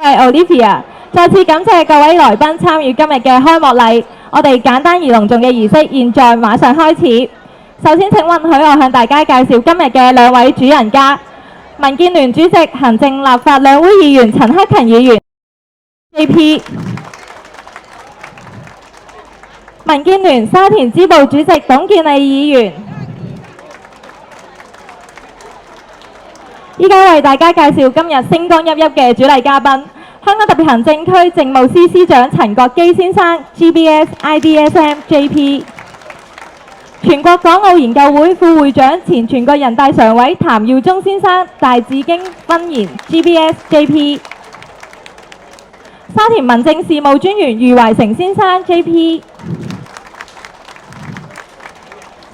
係 Olivia，再次感謝各位來賓參與今日嘅開幕禮。我哋簡單而隆重嘅儀式，現在馬上開始。首先請允許我向大家介紹今日嘅兩位主人家：民建聯主席、行政立法兩會議員陳克勤議員 JP， 民建聯沙田支部主席董建麗議員。依家為大家介紹今日星光熠熠嘅主禮嘉賓。香港特別行政區政務司司長陳國基先生 GBS IDSM JP， 全國港澳研究會副會長前全國人大常委譚耀宗先生大紫荊婚宴 GBS JP， 沙田民政事務專員余懷成先生 JP，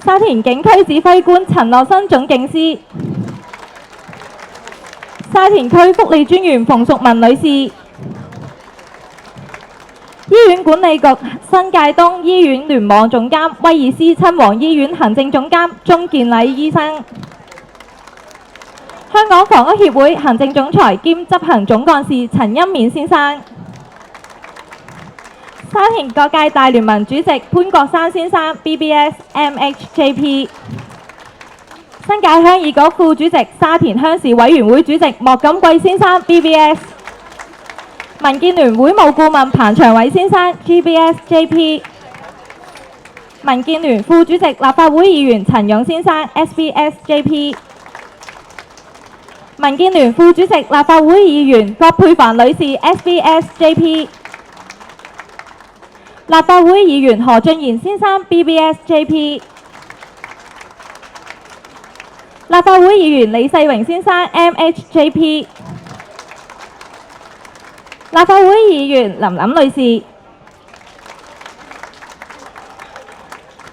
沙田警區指揮官陳樂新總警司，沙田區福利專員馮淑文女士，醫院管理局新界東醫院聯網總監威爾斯親王醫院行政總監鍾健禮醫生，香港房屋協會行政總裁兼執行總幹事陳欽勉先生，沙田各界大聯盟主席潘國山先生 BBS MHJP， 新界鄉議局副主席沙田鄉事委員會主席莫錦貴先生 BBS， 民建聯會務顧問彭長偉先生 GBS JP， 民建聯副主席立法會議員陳勇先生 SBS JP， 民建聯副主席立法會議員葛珮帆女士 SBS JP， 立法會議員何俊賢先生 BBS JP， 立法會議員李世榮先生 MHJP， 立法會議員林琳女士。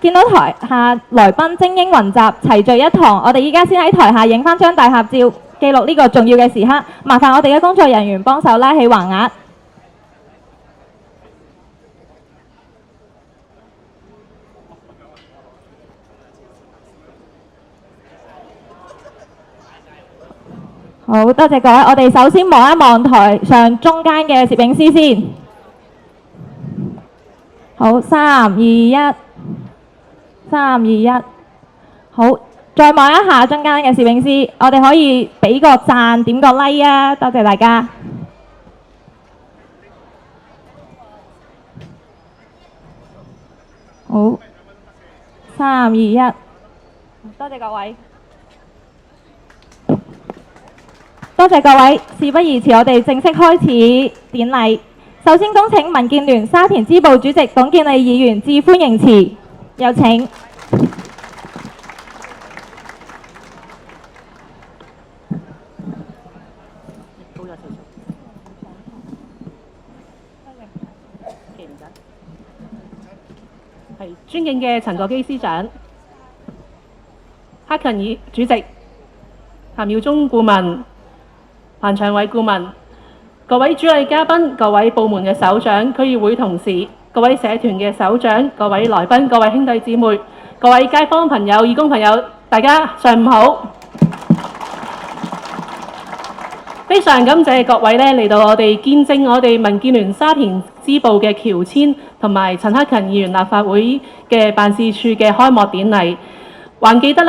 見到台下來賓精英雲集，齊聚一堂，我哋依家先喺台下影翻張大合照，記錄呢個重要嘅時刻。麻煩我哋嘅工作人員幫手拉起橫額。好，多謝各位。我哋首先望一望台上中間嘅攝影師先。好，3、2、1，3、2、1。好，再望一下中間嘅攝影師，我哋可以俾個讚，點個 like 啊！多謝大家。好，3、2、1，多謝各位。多謝各位，事不宜遲，我哋正式開始典禮。首先恭請民建聯沙田支部主席董建麗議員致歡迎辭，有請。係尊敬嘅陳國基司長、克勤議主席、譚耀宗顧問、彭長偉顧問、各位主禮嘉賓、各位部門嘅首長、區議會同事、各位社團嘅首長、各位來賓、各位兄弟姊妹、各位街坊朋友、義工朋友，大家上午好！非常感謝各位嚟到我哋見證我哋民建聯沙田支部嘅喬遷同埋陳克勤議員立法會嘅辦事處嘅開幕典禮。還記得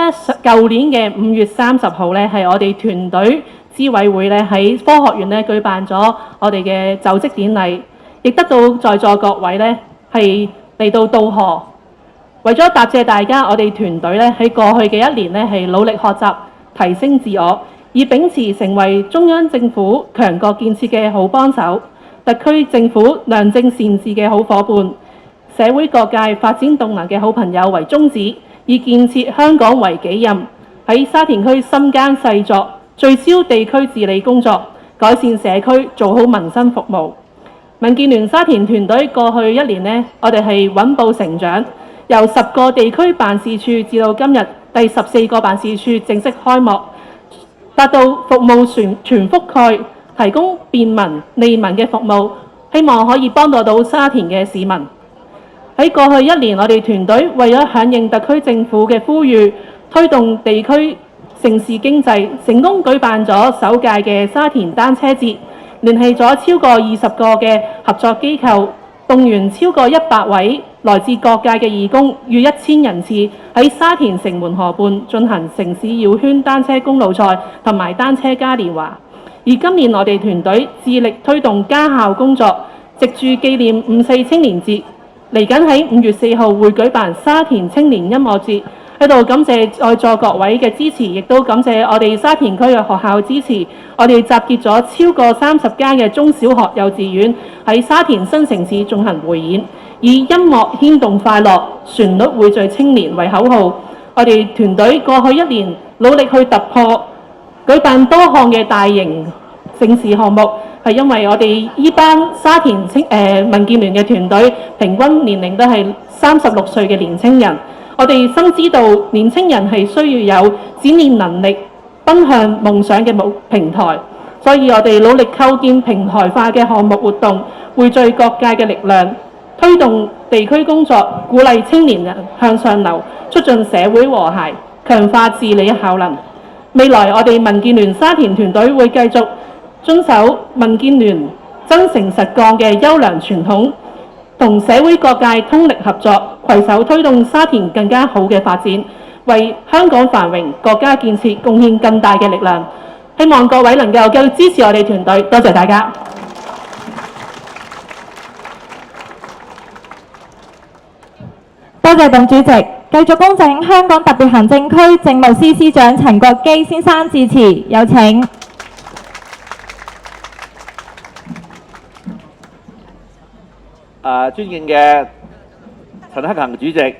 舊年嘅5月30號係我哋團隊支委會喺科學園舉辦咗我哋嘅就職典禮，亦得到在座各位係嚟到道賀。為咗答謝大家，我哋團隊喺過去嘅一年係努力學習、提升自我，以秉持成為中央政府強國建設嘅好幫手，特區政府良政善治嘅好伙伴，社會各界發展動能嘅好朋友為宗旨，以建設香港為己任，喺沙田區深耕細作，聚焦地區治理工作，改善社區，做好民生服務。民建聯沙田團隊過去一年我哋係穩步成長，由10個地區辦事處至到今日第14個辦事處正式開幕，達到服務全覆蓋，提供便民利民嘅服務，希望可以幫到沙田嘅市民。喺過去一年，我哋團隊為咗響應特區政府嘅呼籲，推動地區城市經濟，成功舉辦咗首屆嘅沙田單車節，聯繫咗超過20個嘅合作機構，動員超過100位來自各界嘅義工，逾1000人次喺沙田城門河畔進行城市繞圈單車公路賽同埋單車嘉年華。而今年我哋團隊致力推動家校工作，藉住紀念54青年節，嚟緊喺5月4號會舉辦沙田青年音樂節。喺度感謝在座各位嘅支持，亦都感謝我哋沙田區嘅學校支持。我哋集結咗超過30間嘅中小學、幼稚園喺沙田新城市進行匯演，以音樂牽動快樂、旋律匯聚青年為口號。我哋團隊過去1年努力去突破，舉辦多項嘅大型盛事項目，係因為我哋依班沙田民建聯嘅團隊平均年齡都係36歲嘅年青人。我哋深知道年青人係需要有展現能力、奔向夢想嘅平台，所以我哋努力構建平台化嘅項目活動，匯聚各界嘅力量，推動地區工作，鼓勵青年人向上流，促進社會和諧，強化治理效能。未來我哋民建聯沙田團隊會繼續遵守民建聯真誠實幹嘅優良傳統，同社會各界通力合作，攜手推動沙田更加好嘅發展，為香港繁榮、國家建設貢獻更大嘅力量。希望各位能夠繼續支持我哋團隊，多謝大家。多謝鄧主席，繼續恭請香港特別行政區政務司司長陳國基先生致辭，有請。尊敬嘅陳克勤主席、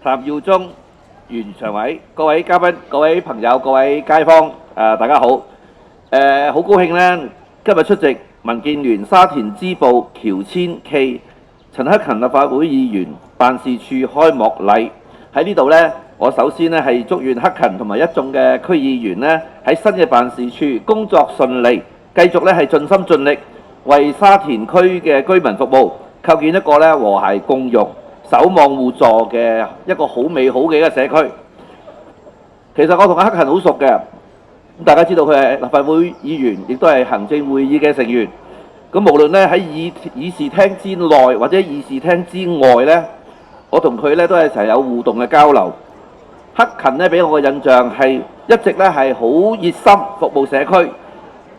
譚耀宗原常委、各位嘉賓、各位朋友、各位街坊，大家好。好高興呢，今日出席民建聯沙田支部喬遷暨陳克勤立法會議員辦事處開幕禮。喺呢度呢，我首先呢係祝願克勤同埋一眾嘅區議員呢喺新嘅辦事處工作順利，繼續呢係盡心盡力為沙田區嘅居民服務，構建一個咧和諧共融、守望互助嘅一個好美好嘅一個社區。其實我同阿克勤好熟嘅，大家知道佢係立法會議員，亦都係行政會議嘅成員。咁無論咧喺議事廳之內或者議事廳之外咧，我同佢咧都係一齊有互動嘅交流。克勤咧俾我嘅印象係一直咧係好熱心服務社區，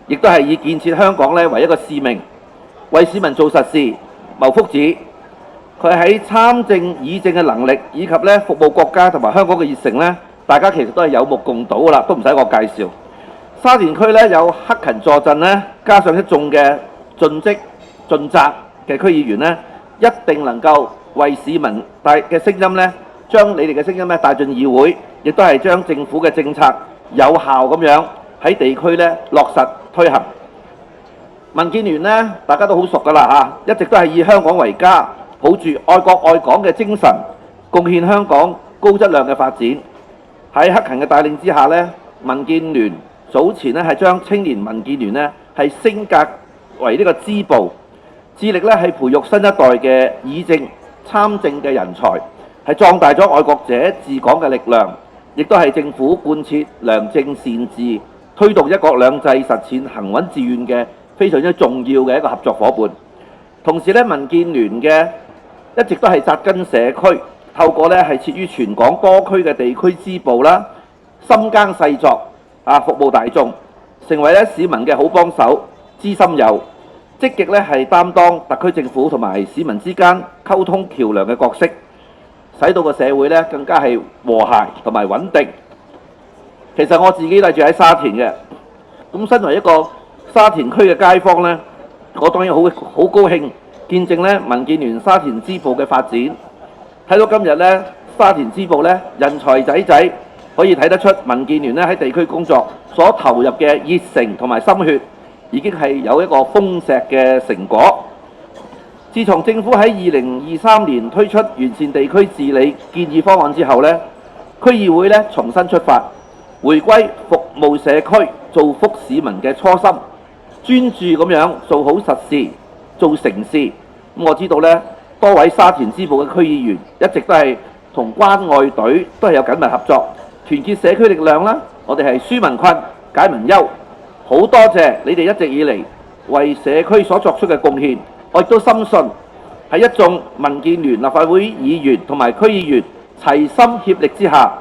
亦都係以建設香港咧為一個使命，為市民做實事、謀福祉。佢喺參政議政嘅能力，以及咧服務國家同埋香港嘅熱誠咧，大家其實都係有目共睹噶啦，都唔使我介紹。沙田區咧有克勤助陣咧，加上一眾嘅盡職盡責嘅區議員咧，一定能夠為市民帶嘅聲音咧，將你哋嘅聲音咧帶進議會，亦都係將政府嘅政策有效咁樣喺地區咧落實推行。民建聯呢，大家都好熟噶啦嚇，一直都係以香港為家，抱住愛國愛港嘅精神，貢獻香港高質量嘅發展。喺克勤嘅帶領之下呢，民建聯早前呢係將青年民建聯呢係升格為呢個支部，致力呢係培育新一代嘅議政參政嘅人才，係壯大咗愛國者治港嘅力量，亦都係政府貫徹良政善治、推動一國兩制實踐行穩致遠嘅非常之重要嘅一個合作伙伴。同時咧，民建聯嘅一直都係紮根社區，透過咧係設於全港多區嘅地區支部啦，深耕細作服務大眾，成為咧市民嘅好幫手、知心友，積極咧係擔當特區政府同埋市民之間溝通橋樑嘅角色，使到個社會咧更加係和諧同埋穩定。其實我自己都住喺沙田嘅，咁身為一個沙田區嘅街坊呢，我當然好高興見證咧民建聯沙田支部嘅發展。睇到今日呢，沙田支部呢，人才濟濟，可以睇得出民建聯咧喺地區工作所投入嘅熱誠同埋心血，已經係有一個豐碩嘅成果。自從政府喺2023年推出完善地區治理建議方案之後呢，區議會呢重新出發，回歸服務社區、造福市民嘅初心。專注咁樣做好實事、做成事。咁我知道呢，多位沙田支部嘅區議員一直都係同關愛隊都係有緊密合作，團結社區力量啦。我哋係紓民困、解民憂。好多謝你哋一直以嚟為社區所作出嘅貢獻。我亦都深信喺一眾民建聯立法會議員同埋區議員齊心協力之下，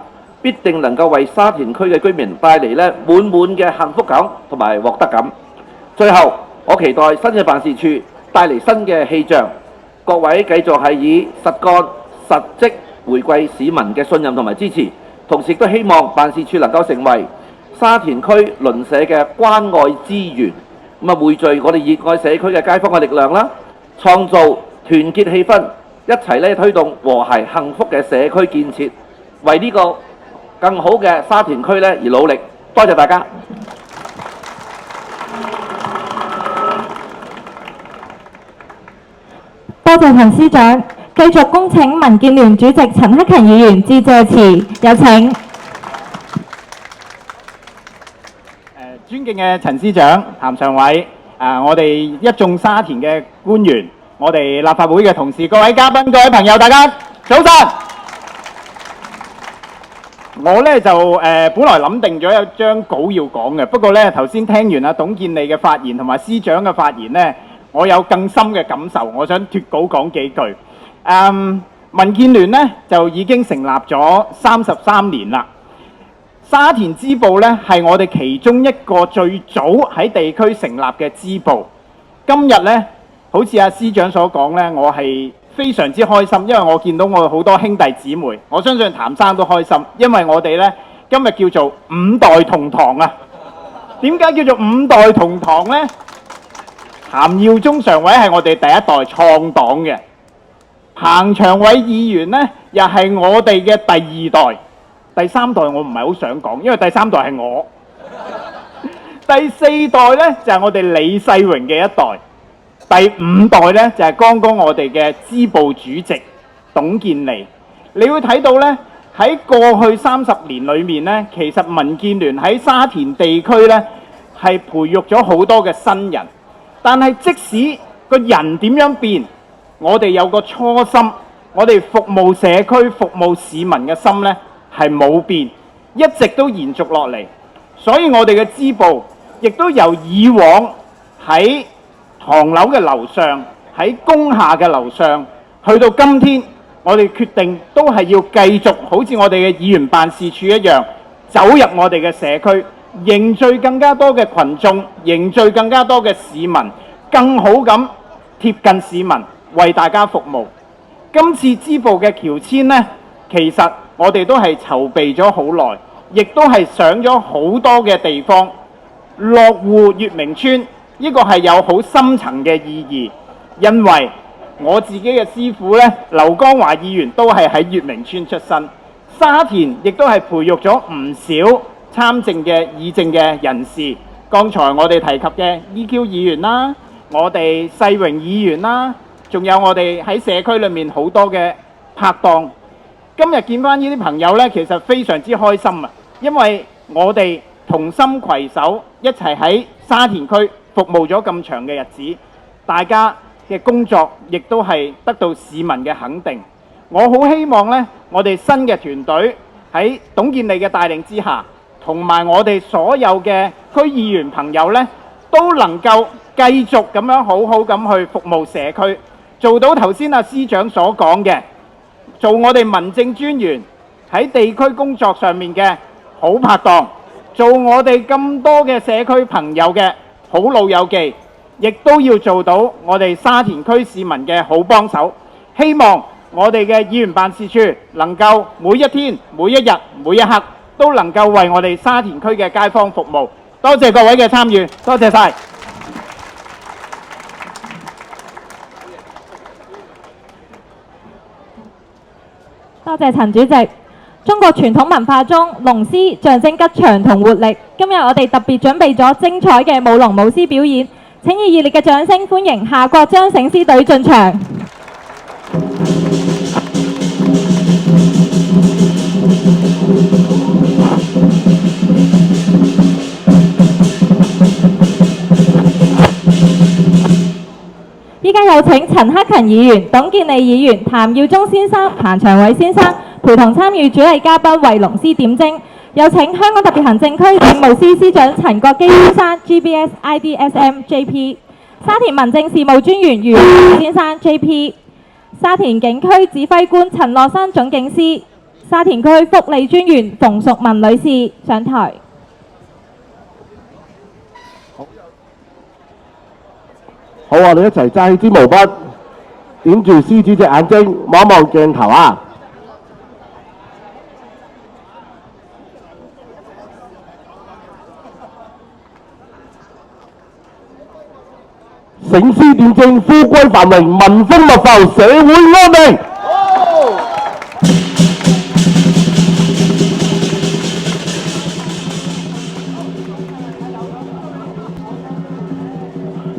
必定能夠為沙田區嘅居民帶嚟滿滿嘅幸福感同埋獲得感。最後，我期待新嘅辦事處帶嚟新嘅氣象，各位繼續係以實幹實績回饋市民嘅信任同埋支持，同時亦都希望辦事處能夠成為沙田區鄰舍嘅關愛資源，匯聚我哋熱愛社區嘅街坊嘅力量啦，創造團結氣氛，一齊推動和諧幸福嘅社區建設，為呢個更好嘅沙田區而努力。多謝大家。多謝陳司長，繼續恭請民建聯主席陳克勤議員致謝詞，有請。尊敬嘅陳司長、譚常委，我哋一眾沙田嘅官員，我哋立法會嘅同事，各位嘉賓、各位朋友，大家早晨。我呢就本來諗定咗有張稿要講嘅，不過呢頭先聽完董建利嘅發言同埋司長嘅發言呢，我有更深嘅感受，我想脱稿講幾句。民建聯呢就已經成立咗33年啦。沙田支部呢係我哋其中一個最早喺地區成立嘅支部。今日呢，好似阿司長所講呢，我係非常之開心，因為我見到我好多兄弟姊妹，我相信譚生都開心，因為我哋呢今日叫做5代同堂啊。點解叫做5代同堂呢？譚耀宗常委係我哋第一代創黨嘅，彭長偉議員呢又係我哋嘅第2代。第3代我唔係好想講，因為第3代係我。第4代呢就係我哋李世榮嘅一代。第5代呢就係剛剛我哋嘅支部主席董建利。你會睇到呢，喺過去30年裏面呢，其實民建聯喺沙田地區呢係培育咗好多嘅新人。但係即使個人點樣變，我哋有個初心，我哋服務社區、服務市民嘅心呢係冇變，一直都延續落嚟。所以我哋嘅支部亦都由以往喺唐樓嘅樓上，喺工廈嘅樓上，去到今天，我哋決定都係要繼續好似我哋嘅議員辦事處一樣，走入我哋嘅社區，凝聚更加多嘅群眾，凝聚更加多嘅市民，更好咁貼近市民，為大家服務。今次支部嘅喬遷呢，其實我哋都係籌備咗好耐，亦都係上咗好多嘅地方。落戶乙明邨呢個係有好深層嘅意義，因為我自己嘅師父呢，劉江華議員都係喺乙明邨出身，沙田亦都係培育咗唔少參政嘅議政嘅人士。剛才我哋提及嘅 EQ 議員啦，我哋世榮議員啦，仲有我哋喺社區裏面好多嘅拍檔。今日見翻呢啲朋友呢，其實非常之開心啊！因為我哋同心攜手一齊喺沙田區服務咗咁長嘅日子，大家嘅工作亦都係得到市民嘅肯定。我好希望呢，我哋新嘅團隊喺董建利嘅帶領之下，同埋我哋所有嘅區議員朋友呢，都能夠繼續咁樣好好咁去服務社區，做到頭先阿司長所講嘅，做我哋民政專員喺地區工作上面嘅好拍檔，做我哋咁多嘅社區朋友嘅好老友記，亦都要做到我哋沙田區市民嘅好幫手。希望我哋嘅議員辦事處能夠每一天、每一日、每一刻都能夠為我哋沙田區嘅街坊服務。多謝各位嘅參與，多謝晒。多謝陳主席。中國傳統文化中，龍獅象徵吉祥同活力。今日我哋特別準備咗精彩嘅舞龍舞獅表演，請以熱烈嘅掌聲歡迎夏國璋醒獅隊進場。依家有請陳克勤議員、董建利議員、譚耀宗先生、彭長偉先生陪同參與主禮嘉賓為龍獅點睛。有請香港特別行政區政務司司長陳國基先生 GBS IDSM JP，沙田民政事務專員余榮先生 JP， 沙田警區指揮官陳樂生總警司，沙田區福利專員馮淑文女士上台。好，我哋一齊揸起支毛筆，點住獅子隻眼睛，望一望鏡頭啊！醒獅電政，富貴繁榮，民風樂阜，社會安寧。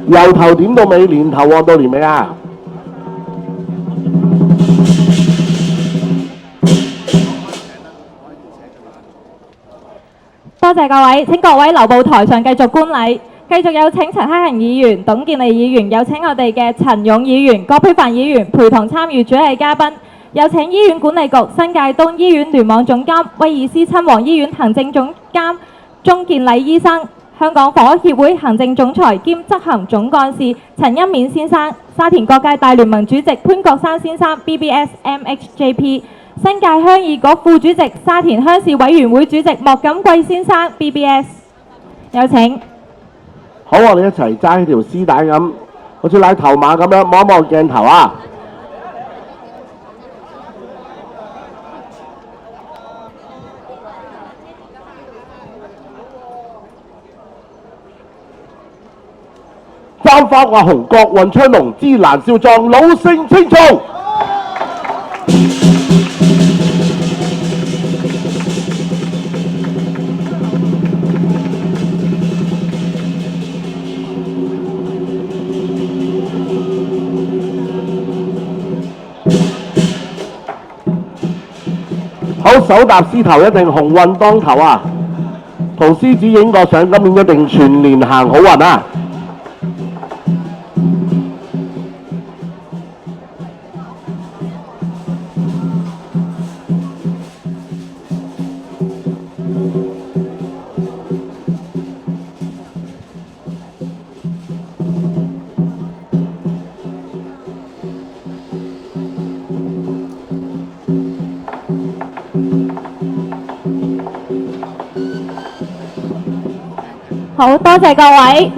由頭點到尾，年頭旺到年尾啊！多謝各位，請各位留步台上繼續觀禮。繼續有請陳克勤議員、董建利議員，有請我哋嘅陳勇議員、葛珮帆議員陪同參與主禮嘉賓。有請醫院管理局新界東醫院聯網總監、威爾斯親王醫院行政總監鍾建禮醫生。香港房屋協會行政總裁兼執行總幹事陳一勉先生，沙田各界大聯盟主席潘國山先生 BBS MHJP， 新界鄉議局副主席沙田鄉事委員會主席莫錦貴先生 BBS， 有請。好，我哋一齊揸起條絲帶咁，好似拉頭馬咁樣，望一望鏡頭啊！簪花畫紅，國運昌隆，芝蘭少壯，老成青松。好，手搭獅頭一定鴻運當頭啊！同獅子影個相，今年一定全年行好運啊！好，多謝各位，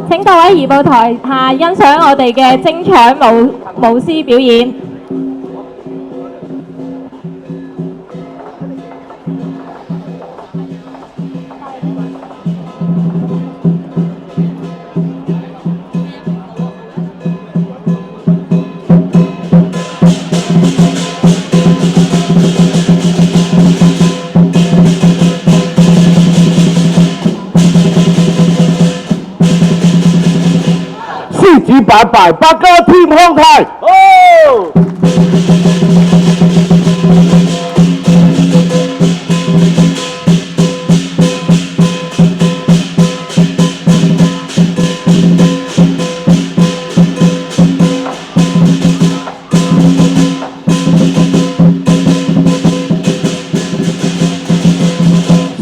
請各位移步台下欣賞我哋嘅精彩舞獅表演。獅子擺擺，百家添康泰。哦！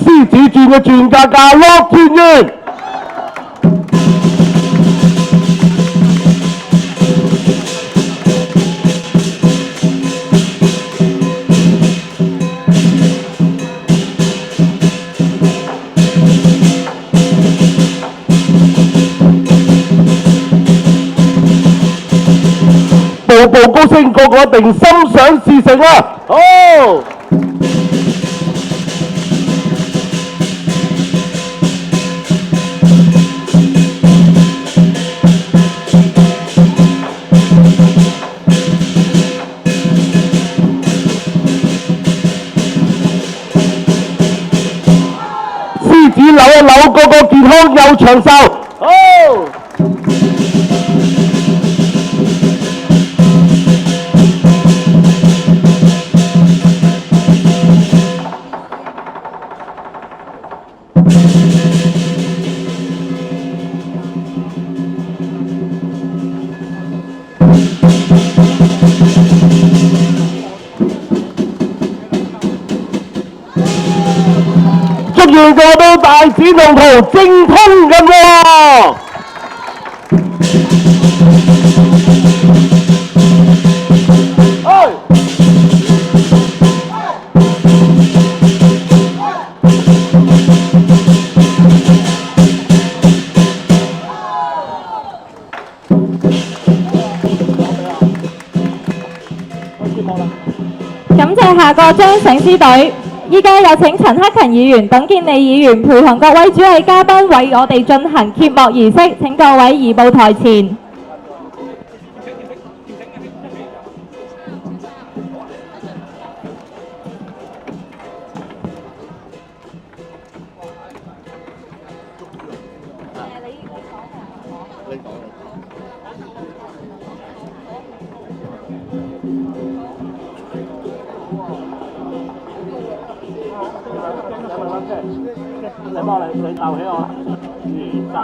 獅子轉嘅轉價價樂團圓。步步高升，個個一定心想事成啊！好。獅子扭一扭，個個健康又長壽。好。祝願個個都大展宏圖，精通人和。感謝下個張醒獅隊，依家有請陳克勤議員、董建利議員陪同各位主禮嘉賓為我哋進行揭幕儀式，請各位移步台前。你幫你鬥起我啦，2、3，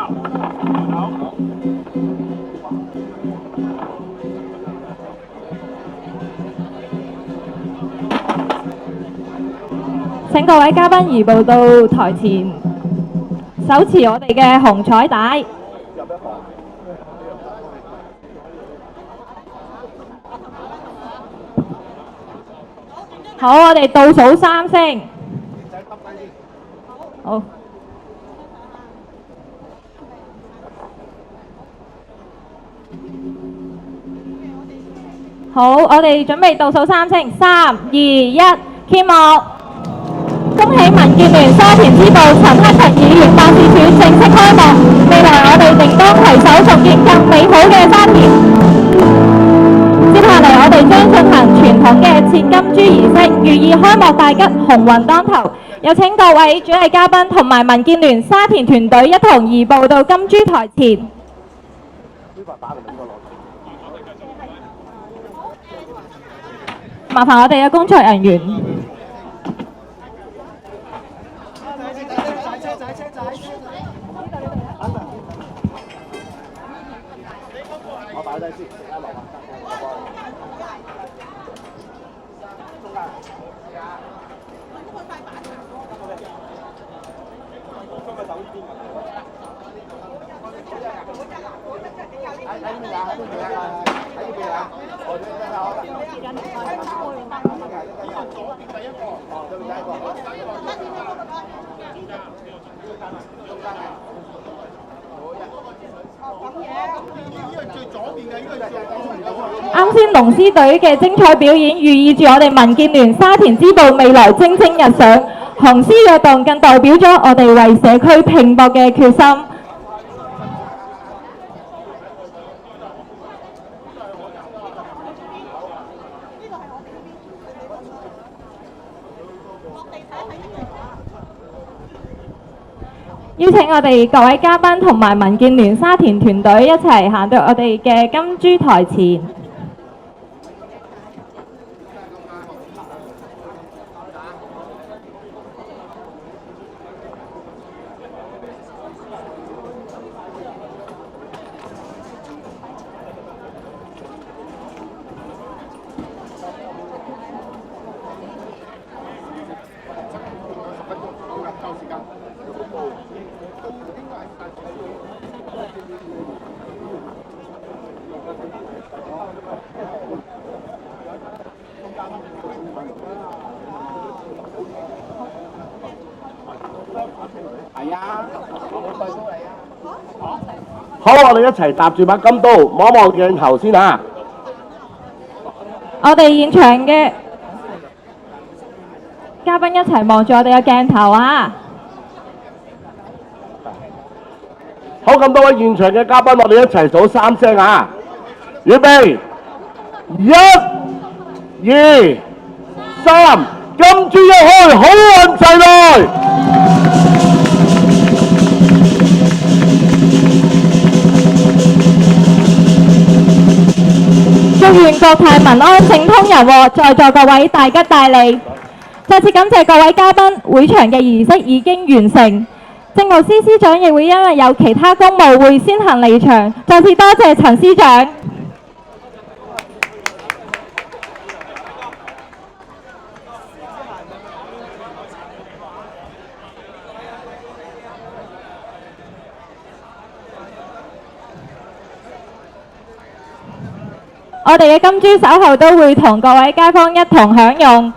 好。請各位嘉賓移步到台前，手持我哋嘅紅彩帶。好，我哋倒數3聲。好。好，我哋準備倒數3聲，3、2、1，揭幕！恭喜民建聯沙田支部陳克勤議員辦事處正式開幕，未來我哋定當攜手重建更美好嘅沙田。接下嚟我哋將進行傳統嘅切金豬儀式，寓意開幕大吉，鴻運當頭。有請各位主禮嘉賓同埋民建聯沙田團隊一同移步到金豬台前。麻煩我哋嘅工作人員。我擺低先，一落啊！啱先龍獅隊嘅精彩表演，寓意住我哋民建聯沙田支部未來蒸蒸日上。紅獅躍動更代表咗我哋為社區拼搏嘅決心。邀請我哋各位嘉賓同埋民建聯沙田團隊一齊行到我哋嘅金豬台前。好，我哋一齊搭住把金刀，望一望鏡頭先嚇。我哋現場嘅嘉賓一齊望住我哋嘅鏡頭啊！好，咁多位現場嘅嘉賓，我哋一齊數3聲啊！預備，1、2、3，金豬一開，好運齊來！祝願國泰民安、政通人和，在座各位大吉大利。再次感謝各位嘉賓，會場嘅儀式已經完成。政務司司長亦會因為有其他公務會先行離場，再次多謝陳司長。我哋嘅金豬稍後都會同各位街坊一同享用。